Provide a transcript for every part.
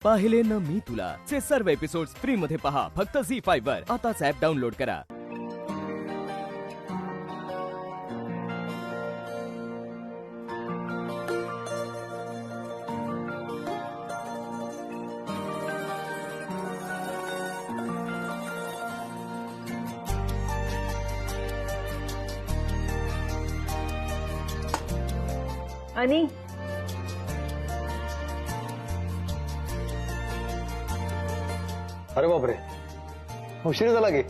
पाहिले न मी तुला चे सर्व एपिसोड्स फ्री मध्ये पहा फक्त झी5 वर. आताच ऍप डाउनलोड करा. आणि अरे बापरे, उशीर झाला की.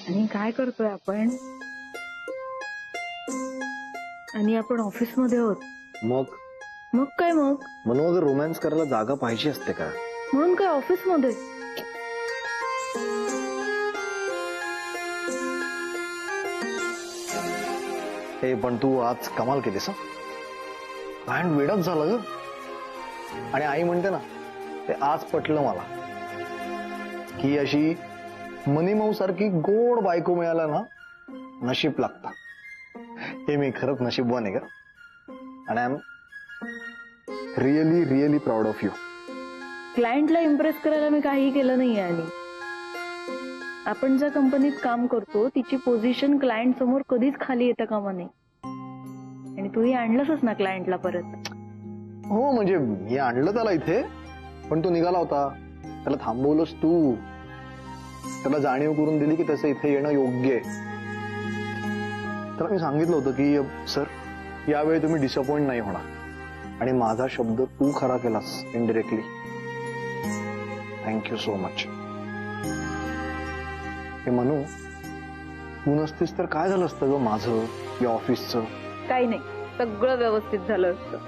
आणि काय करतोय आपण? आणि आपण ऑफिस मध्ये आहोत. मग काय मग म्हणून अगर रोमॅन्स करायला जागा पाहिजे असते का? म्हणून काय ऑफिस मध्ये? हे पण तू आज कमाल केलीस. क्लायंट वेडच झालं ग. आणि आई म्हणते ना, ते आज पटलं मला की अशी मनीमाऊ सारखी गोड बायको मिळाला ना नशीब लागतं. हे मी खरंच नशीबवान आहे का. आणि I am really really proud of you. क्लायंटला इम्प्रेस करायला मी काही केलं नाहीये. आणि आपण ज्या कंपनीत काम करतो तिची पोझिशन क्लायंट समोर कधीच खाली येतं कामा नये. आणि तूही आणलंसच ना क्लायंटला परत. हो, म्हणजे मी आणलं त्याला इथे, पण तो निघाला होता. त्याला थांबवलंस तू. त्याला जाणीव करून दिली की त्याचं इथे येणं योग्य आहे. त्याला मी सांगितलं होतं की सर, यावेळी तुम्ही डिसअपॉइंट नाही होणार. आणि माझा शब्द तू खरा केलास इनडिरेक्टली. Thank you so much. हे म्हणू, तू नसतीस तर काय झालं असतं ग माझं या ऑफिसचं? काही नाही, सगळं व्यवस्थित झालं असतं.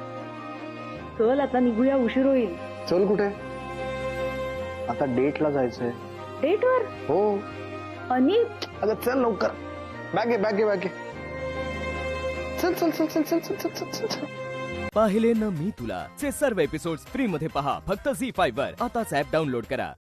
चल आता निघूया, उशीर होईल. चल कुठे? आता डेटला जायचंय. डेटवर? हो. आणि अगं चल लवकर. बॅग घे. चल चल चल चल चल चल चल चल चल. पाहिले न मी तुला चे सर्व एपिसोड्स फ्री मध्ये पहा फक्त झी5 वर. आताच ऍप डाउनलोड करा.